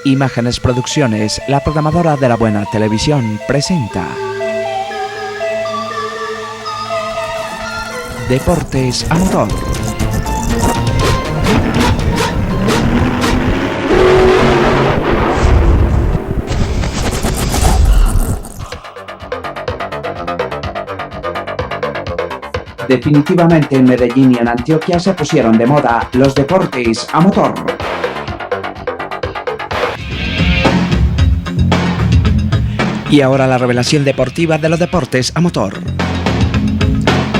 Imágenes Producciones, la programadora de la buena televisión, presenta Deportes a Motor. Definitivamente en Medellín y en Antioquia se pusieron de moda los deportes a motor. Y ahora la revelación deportiva de los deportes a motor.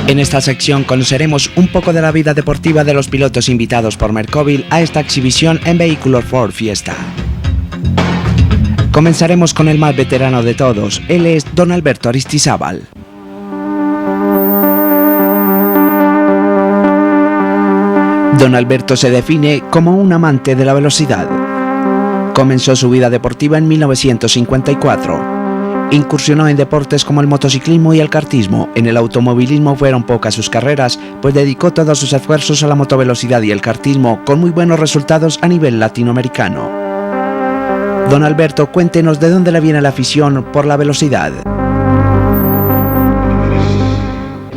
En esta sección conoceremos un poco de la vida deportiva de los pilotos invitados por Mercoville a esta exhibición en vehículos Ford Fiesta. Comenzaremos con el más veterano de todos, él es Don Alberto Aristizábal. Don Alberto se define como un amante de la velocidad. Comenzó su vida deportiva en 1954. Incursionó en deportes como el motociclismo y el kartismo. En el automovilismo fueron pocas sus carreras, pues dedicó todos sus esfuerzos a la motovelocidad y el kartismo, con muy buenos resultados a nivel latinoamericano. Don Alberto, cuéntenos de dónde le viene la afición por la velocidad.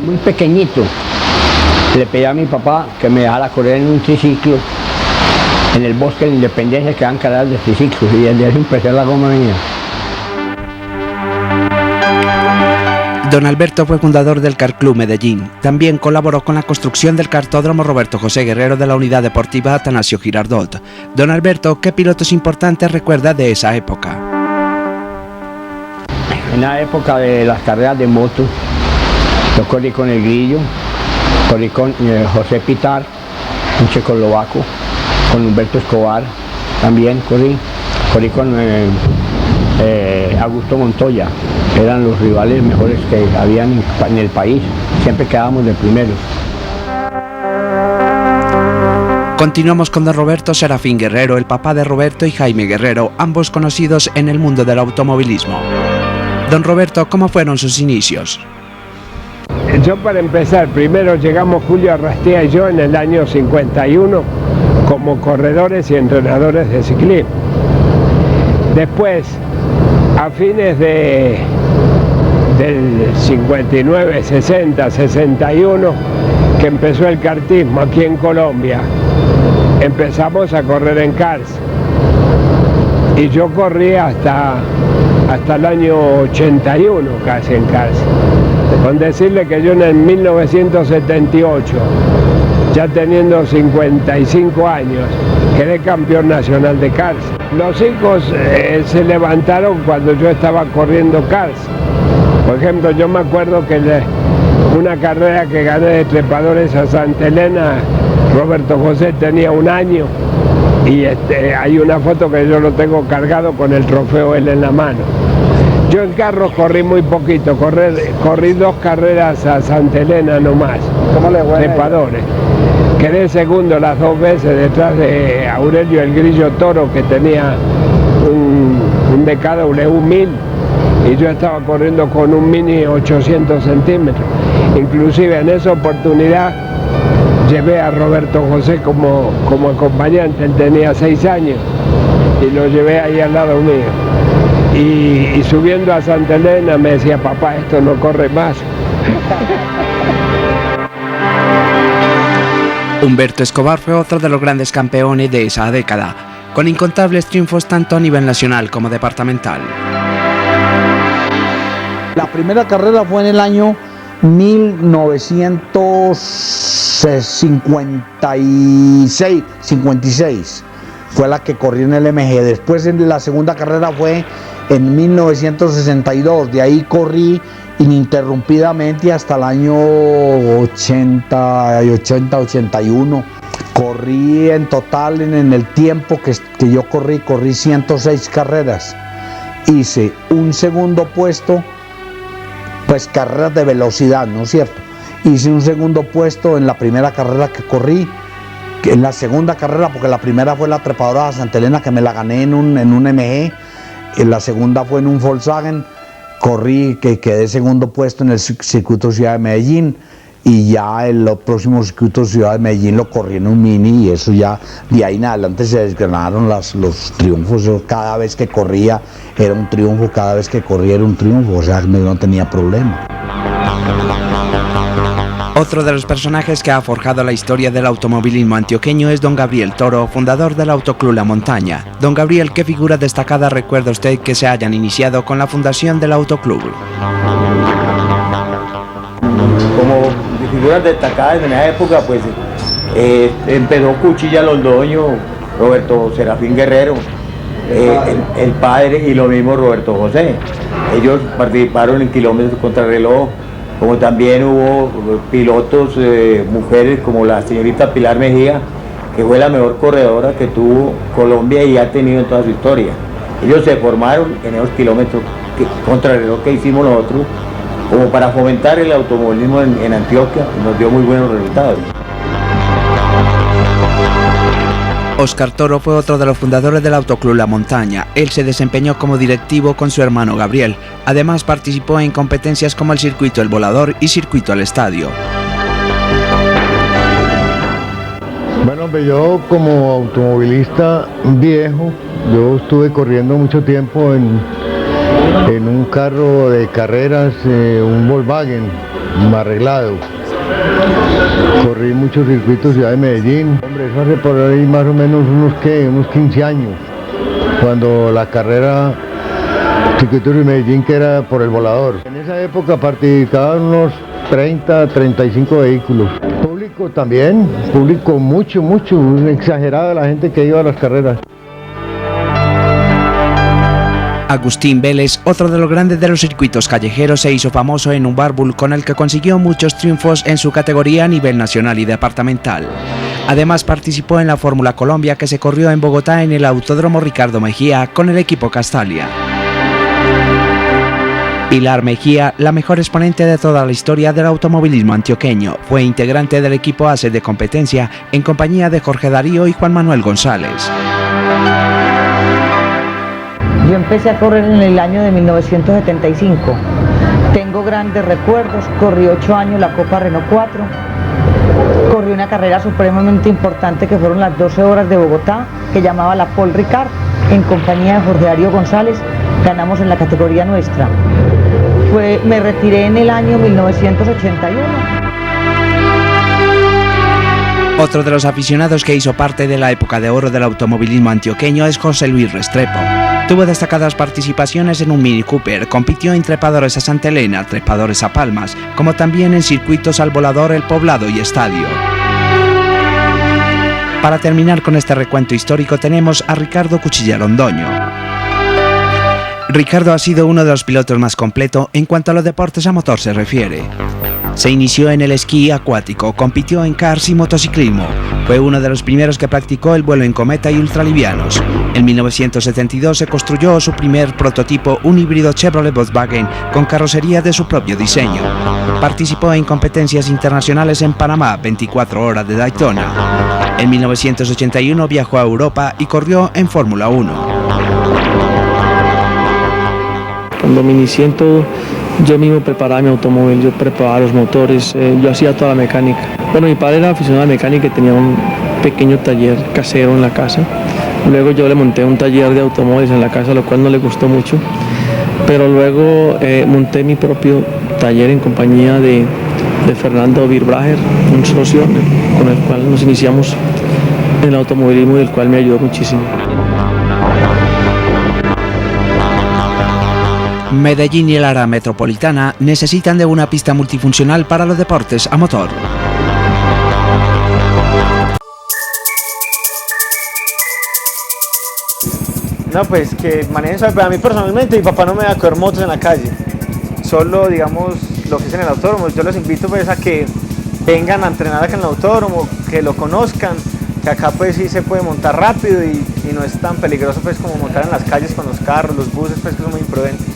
Muy pequeñito, le pedí a mi papá que me dejara correr en un triciclo en el bosque de la Independencia, que dan carreras de triciclos, y desde ahí empecé la goma mía. Don Alberto fue fundador del Car Club Medellín. También colaboró con la construcción del kartódromo Roberto José Guerrero de la Unidad Deportiva Atanasio Girardot. Don Alberto, ¿qué pilotos importantes recuerda de esa época? En la época de las carreras de moto, yo corrí con el Grillo, corrí con José Pitar, un checoslovaco, con Humberto Escobar, también corrí con Augusto Montoya. Eran los rivales mejores que habían en el país, siempre quedábamos de primeros. Continuamos con don Roberto Serafín Guerrero, el papá de Roberto y Jaime Guerrero, ambos conocidos en el mundo del automovilismo. Don Roberto, ¿cómo fueron sus inicios? Yo, para empezar, primero llegamos Julio Arrastea y yo en el año 51 como corredores y entrenadores de ciclismo. Después, a fines del 59, 60, 61, que empezó el kartismo aquí en Colombia, empezamos a correr en cars. Y yo corrí hasta el año 81 casi en cars. Con decirle que yo en el 1978, ya teniendo 55 años, quedé campeón nacional de cars. Los hijos se levantaron cuando yo estaba corriendo cars. Por ejemplo, yo me acuerdo que una carrera que gané de trepadores a Santa Elena, Roberto José tenía 1 año, y hay una foto que yo lo tengo cargado con el trofeo él en la mano. Yo en carros corrí muy poquito, corrí 2 carreras a Santa Elena nomás. ¿Cómo le fue? Trepadores. Quedé segundo las 2 veces detrás de Aurelio el Grillo Toro, que tenía un DKW 1000, y yo estaba corriendo con un Mini 800 centímetros. Inclusive en esa oportunidad llevé a Roberto José como acompañante. Él tenía 6 años y lo llevé ahí al lado mío. Y subiendo a Santa Elena me decía: papá, esto no corre más. Humberto Escobar fue otro de los grandes campeones de esa década, con incontables triunfos tanto a nivel nacional como departamental. La primera carrera fue en el año 1956, fue la que corrí en el MG. Después la segunda carrera fue en 1962, de ahí corrí ininterrumpidamente hasta el año 80-81. Corrí en total, en el tiempo que yo corrí 106 carreras. Hice un segundo puesto, pues carreras de velocidad, ¿no es cierto? Hice un segundo puesto en la primera carrera que corrí, en la segunda carrera, porque la primera fue la trepadora de Santa Elena, que me la gané en un MG, en la segunda fue en un Volkswagen, corrí, que quedé segundo puesto en el circuito Ciudad de Medellín, y ya en los próximos circuitos Ciudad de Medellín lo corrí en un Mini, y eso ya de ahí en adelante se desgranaron los triunfos. Yo cada vez que corría era un triunfo, cada vez que corría era un triunfo, o sea, no tenía problema. Otro de los personajes que ha forjado la historia del automovilismo antioqueño es don Gabriel Toro, fundador del Autoclub La Montaña. Don Gabriel, ¿qué figura destacada recuerda usted que se hayan iniciado con la fundación del Autoclub? Como figuras destacadas en esa época, pues empezó Cuchilla Londoño, Roberto Serafín Guerrero, el padre y lo mismo Roberto José. Ellos participaron en kilómetros contrarreloj, como también hubo pilotos, mujeres como la señorita Pilar Mejía, que fue la mejor corredora que tuvo Colombia y ha tenido en toda su historia. Ellos se formaron en esos kilómetros contrarreloj que hicimos nosotros, como para fomentar el automovilismo en Antioquia, nos dio muy buenos resultados. Óscar Toro fue otro de los fundadores del Autoclub La Montaña. Él se desempeñó como directivo con su hermano Gabriel. Además participó en competencias como el Circuito El Volador y Circuito al Estadio. Bueno, yo como automovilista viejo, yo estuve corriendo mucho tiempo en un carro de carreras, un Volkswagen arreglado. Corrí muchos circuitos Ciudad de Medellín. Hombre, eso hace por ahí más o menos unos 15 años, cuando la carrera circuito de Medellín, que era por el Volador. En esa época participaban unos 30, 35 vehículos. Público también, público mucho, exagerada la gente que iba a las carreras. Agustín Vélez, otro de los grandes de los circuitos callejeros, se hizo famoso en un Bárbull con el que consiguió muchos triunfos en su categoría a nivel nacional y departamental. Además participó en la Fórmula Colombia, que se corrió en Bogotá en el Autódromo Ricardo Mejía con el equipo Castalia. Pilar Mejía, la mejor exponente de toda la historia del automovilismo antioqueño, fue integrante del equipo ACE de competencia en compañía de Jorge Darío y Juan Manuel González. Yo empecé a correr en el año de 1975. Tengo grandes recuerdos, corrí 8 años la Copa Renault 4, corrí una carrera supremamente importante que fueron las 12 horas de Bogotá, que llamaba la Paul Ricard, en compañía de Jorge Darío González, ganamos en la categoría nuestra. Me retiré en el año 1981. Otro de los aficionados que hizo parte de la época de oro del automovilismo antioqueño es José Luis Restrepo. Tuvo destacadas participaciones en un Mini Cooper, compitió en trepadores a Santa Elena, trepadores a Palmas, como también en circuitos al Volador, El Poblado y Estadio. Para terminar con este recuento histórico tenemos a Ricardo Cuchilla Londoño. Ricardo ha sido uno de los pilotos más completos en cuanto a los deportes a motor se refiere. Se inició en el esquí acuático, compitió en karts y motociclismo. Fue uno de los primeros que practicó el vuelo en cometa y ultralivianos. En 1972 se construyó su primer prototipo, un híbrido Chevrolet Volkswagen con carrocería de su propio diseño. Participó en competencias internacionales en Panamá, 24 horas de Daytona. En 1981 viajó a Europa y corrió en Fórmula 1. Cuando me inicié en todo, yo mismo preparaba mi automóvil, yo preparaba los motores, yo hacía toda la mecánica. Bueno, mi padre era aficionado a la mecánica y tenía un pequeño taller casero en la casa. Luego yo le monté un taller de automóviles en la casa, lo cual no le gustó mucho. Pero luego monté mi propio taller en compañía de Fernando Birbracher, un socio con el cual nos iniciamos en el automovilismo y el cual me ayudó muchísimo. Medellín y el área metropolitana necesitan de una pista multifuncional para los deportes a motor. No, pues que manejen suave, pero a mí personalmente mi papá no me va a coger motos en la calle, solo digamos lo que es en el autódromo. Yo los invito pues a que vengan a entrenar acá en el autódromo, que lo conozcan, que acá pues sí se puede montar rápido y no es tan peligroso pues como montar en las calles con los carros, los buses pues que son muy imprudentes.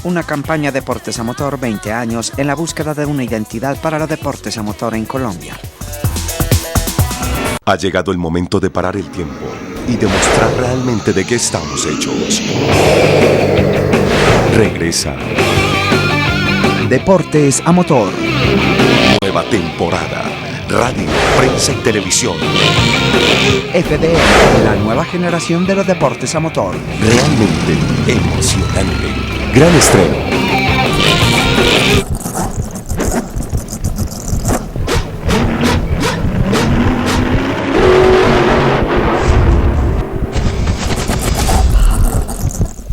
Una campaña Deportes a Motor 20 años en la búsqueda de una identidad para los deportes a motor en Colombia. Ha llegado el momento de parar el tiempo y demostrar realmente de qué estamos hechos. Regresa Deportes a motor. Nueva temporada. Radio, prensa y televisión. FDM, la nueva generación de los deportes a motor. Realmente emocionante. Gran estreno.